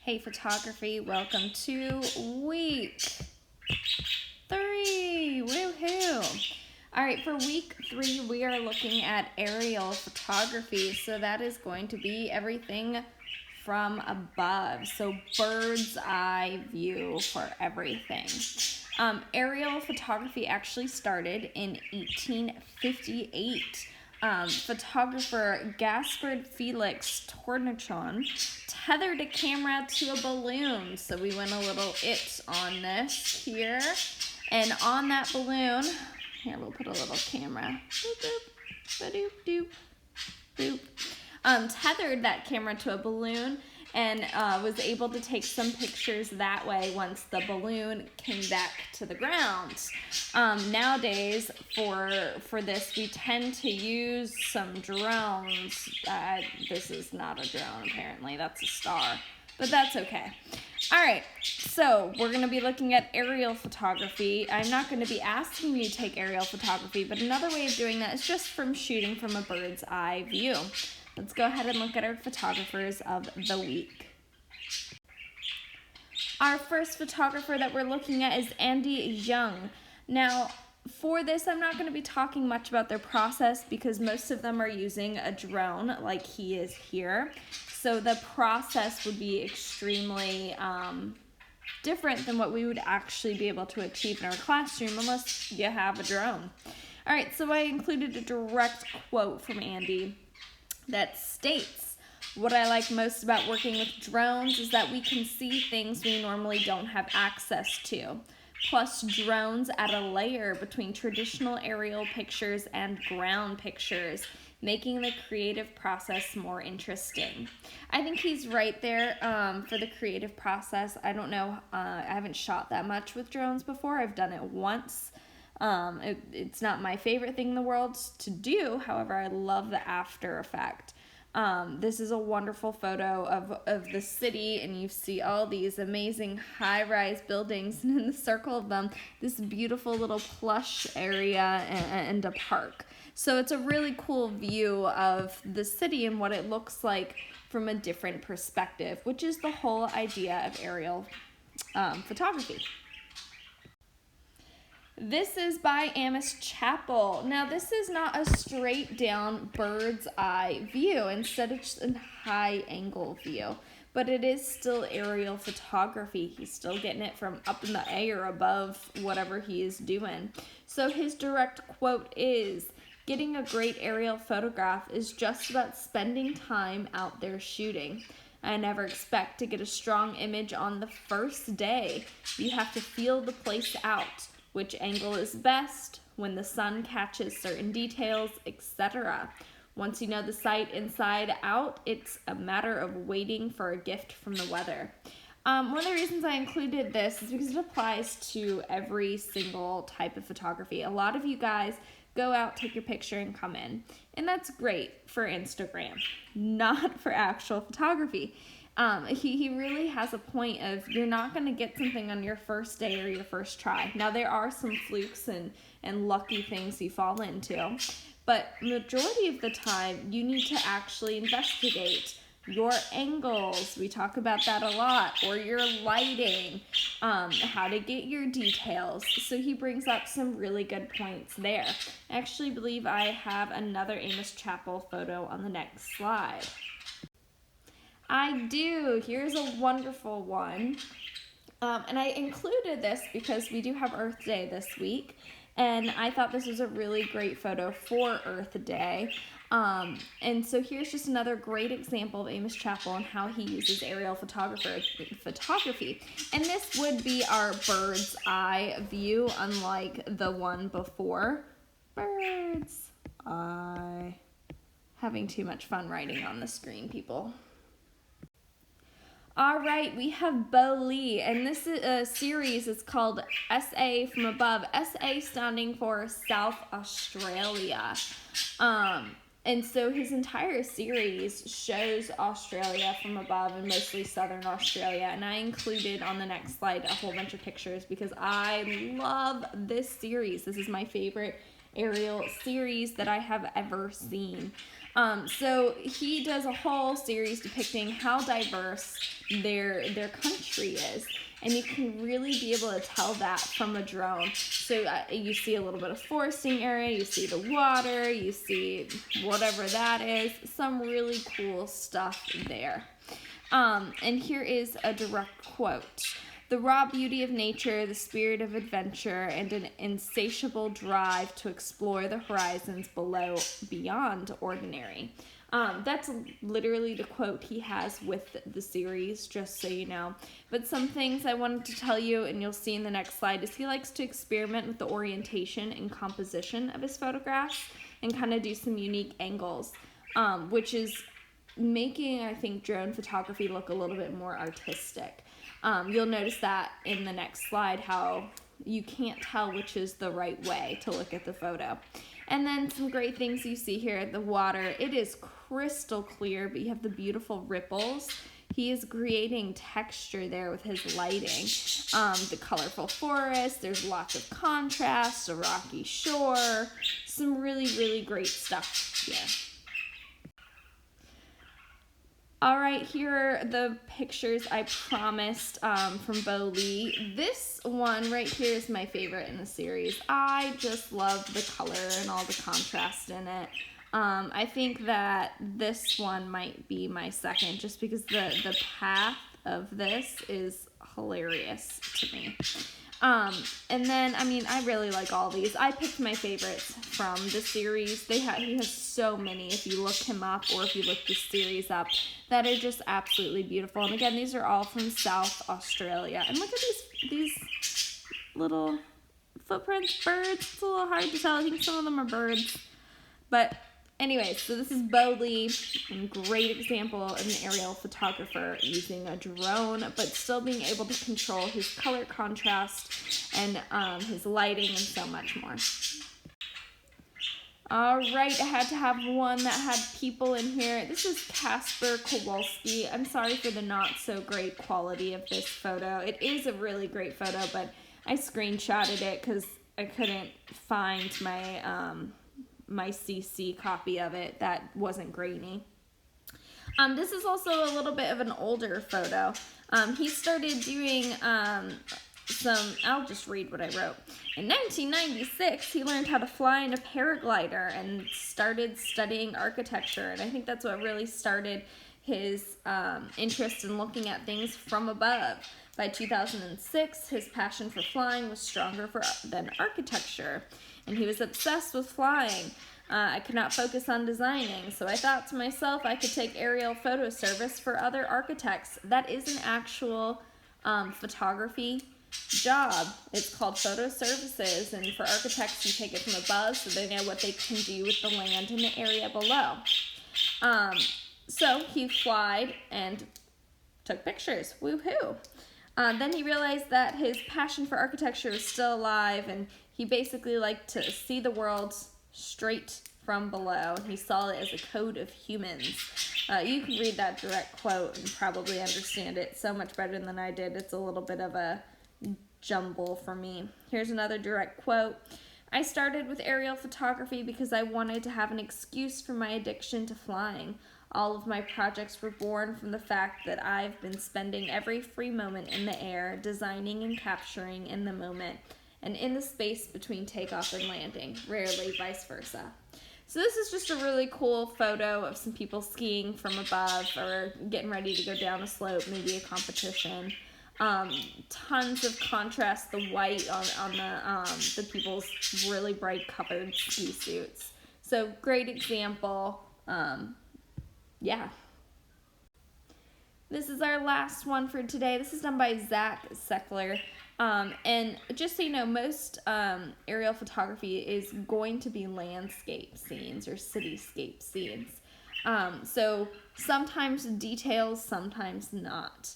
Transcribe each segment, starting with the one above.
Hey photography, welcome to week 3, woohoo! Alright, for week 3 we are looking at aerial photography, so that is going to be everything from above, so bird's eye view for everything. Aerial photography actually started in 1858. Photographer Gaspard Felix Tournachon tethered a camera to a balloon. So we went a little it on this here. And on that balloon, here we'll put a little camera. Boop, boop, ba-doop, doop, boop. Tethered that camera to a balloon and was able to take some pictures that way once the balloon came back to the ground. Nowadays, for this, we tend to use some drones. This is not a drone, apparently. That's a star, but that's okay. All right, so we're going to be looking at aerial photography. I'm not going to be asking you to take aerial photography, but another way of doing that is just from shooting from a bird's eye view. Let's go ahead and look at our photographers of the week. Our first photographer that we're looking at is Andy Young. Now, for this, I'm not going to be talking much about their process because most of them are using a drone like he is here. So the process would be extremely different than what we would actually be able to achieve in our classroom unless you have a drone. All right, so I included a direct quote from Andy that states, "What I like most about working with drones is that we can see things we normally don't have access to. Plus, drones add a layer between traditional aerial pictures and ground pictures, making the creative process more interesting." I think he's right there for the creative process. I don't know, I haven't shot that much with drones before. I've done it once. It's not my favorite thing in the world to do, however, I love the after effect. This is a wonderful photo of the city, and you see all these amazing high-rise buildings, and in the circle of them, this beautiful little plush area and a park. So it's a really cool view of the city and what it looks like from a different perspective, which is the whole idea of aerial photography. This is by Amos Chappell. Now, this is not a straight down bird's eye view. Instead, it's a high angle view. But it is still aerial photography. He's still getting it from up in the air above whatever he is doing. So his direct quote is, "Getting a great aerial photograph is just about spending time out there shooting. I never expect to get a strong image on the first day. You have to feel the place out. Which angle is best, when the sun catches certain details, etc. Once you know the site inside out, it's a matter of waiting for a gift from the weather." One of the reasons I included this is because it applies to every single type of photography. A lot of you guys go out, take your picture, and come in. And that's great for Instagram, not for actual photography. He really has a point of you're not going to get something on your first day or your first try. Now, there are some flukes and lucky things you fall into, but majority of the time, you need to actually investigate your angles. We talk about that a lot, or your lighting, how to get your details. So he brings up some really good points there. I actually believe I have another Amos Chappell photo on the next slide. I do. Here's a wonderful one. And I included this because we do have Earth Day this week, and I thought this was a really great photo for Earth Day. And so here's just another great example of Amos Chappell and how he uses aerial photography. And this would be our bird's eye view, unlike the one before. Bird's eye. Having too much fun writing on the screen, people. All right, we have Bo Lee, and this series is called SA from Above. SA standing for South Australia. And so his entire series shows Australia from above and mostly Southern Australia. And I included on the next slide a whole bunch of pictures because I love this series. This is my favorite aerial series that I have ever seen. So he does a whole series depicting how diverse their country is. And you can really be able to tell that from a drone. So you see a little bit of foresting area, you see the water, you see whatever that is, some really cool stuff there. And here is a direct quote. The raw beauty of nature, the spirit of adventure, and an insatiable drive to explore the horizons below beyond ordinary. That's literally the quote he has with the series, just so you know. But some things I wanted to tell you, and you'll see in the next slide, is he likes to experiment with the orientation and composition of his photographs and kind of do some unique angles, which is making, I think, drone photography look a little bit more artistic. You'll notice that in the next slide, how you can't tell which is the right way to look at the photo. And then some great things you see here, the water, it is crystal clear, but you have the beautiful ripples. He is creating texture there with his lighting. The colorful forest, there's lots of contrast, a rocky shore, some really, really great stuff here. All right, here are the pictures I promised from Bo Lee. This one right here is my favorite in the series. I just love the color and all the contrast in it. I think that this one might be my second, just because the path of this is hilarious to me. And then, I mean, I really like all these. I picked my favorites from the series. He has so many, if you look him up or if you look the series up, that are just absolutely beautiful. And again, these are all from South Australia. And look at these little footprints, birds. It's a little hard to tell. I think some of them are birds. But anyways, so this is Bo Lee, a great example of an aerial photographer using a drone, but still being able to control his color contrast and his lighting and so much more. All right, I had to have one that had people in here. This is Kasper Kowalski. I'm sorry for the not so great quality of this photo. It is a really great photo, but I screenshotted it because I couldn't find my CC copy of it that wasn't grainy. This is also a little bit of an older photo. He started doing I'll just read what I wrote. In 1996, he learned how to fly in a paraglider and started studying architecture. And I think that's what really started his interest in looking at things from above. By 2006, his passion for flying was stronger than architecture, and he was obsessed with flying. I could not focus on designing, so I thought to myself I could take aerial photo service for other architects. That is an actual photography job. It's called photo services, and for architects, you take it from above so they know what they can do with the land in the area below. So he flied and took pictures. Woohoo! Then he realized that his passion for architecture was still alive, and he basically liked to see the world straight from below. He saw it as a code of humans. You can read that direct quote and probably understand it so much better than I did. It's a little bit of a jumble for me. Here's another direct quote. I started with aerial photography because I wanted to have an excuse for my addiction to flying. All of my projects were born from the fact that I've been spending every free moment in the air, designing and capturing in the moment, and in the space between takeoff and landing, rarely vice versa. So this is just a really cool photo of some people skiing from above or getting ready to go down a slope, maybe a competition. Tons of contrast, the white on the people's really bright colored ski suits. So great example. Yeah. This is our last one for today. This is done by Zach Seckler. And just so you know, most aerial photography is going to be landscape scenes or cityscape scenes. So sometimes details, sometimes not.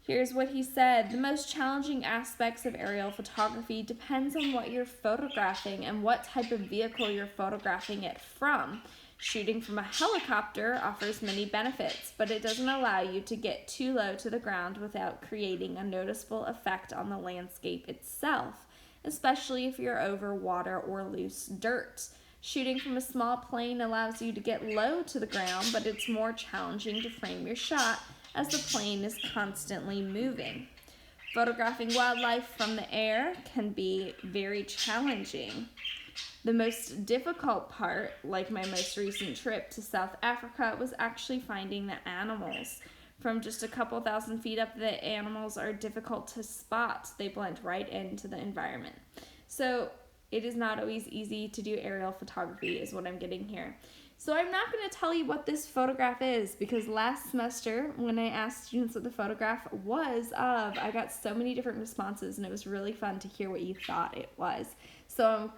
Here's what he said. The most challenging aspects of aerial photography depends on what you're photographing and what type of vehicle you're photographing it from. Shooting from a helicopter offers many benefits, but it doesn't allow you to get too low to the ground without creating a noticeable effect on the landscape itself, especially if you're over water or loose dirt. Shooting from a small plane allows you to get low to the ground, but it's more challenging to frame your shot as the plane is constantly moving. Photographing wildlife from the air can be very challenging. The most difficult part, like my most recent trip to South Africa, was actually finding the animals. From just a couple thousand feet up, the animals are difficult to spot. They blend right into the environment. So it is not always easy to do aerial photography, is what I'm getting here. So I'm not going to tell you what this photograph is, because last semester when I asked students what the photograph was of, I got so many different responses, and it was really fun to hear what you thought it was. So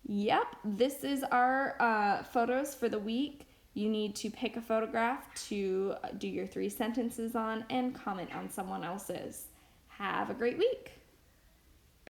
yep, this is our photos for the week. You need to pick a photograph to do your 3 sentences on and comment on someone else's. Have a great week.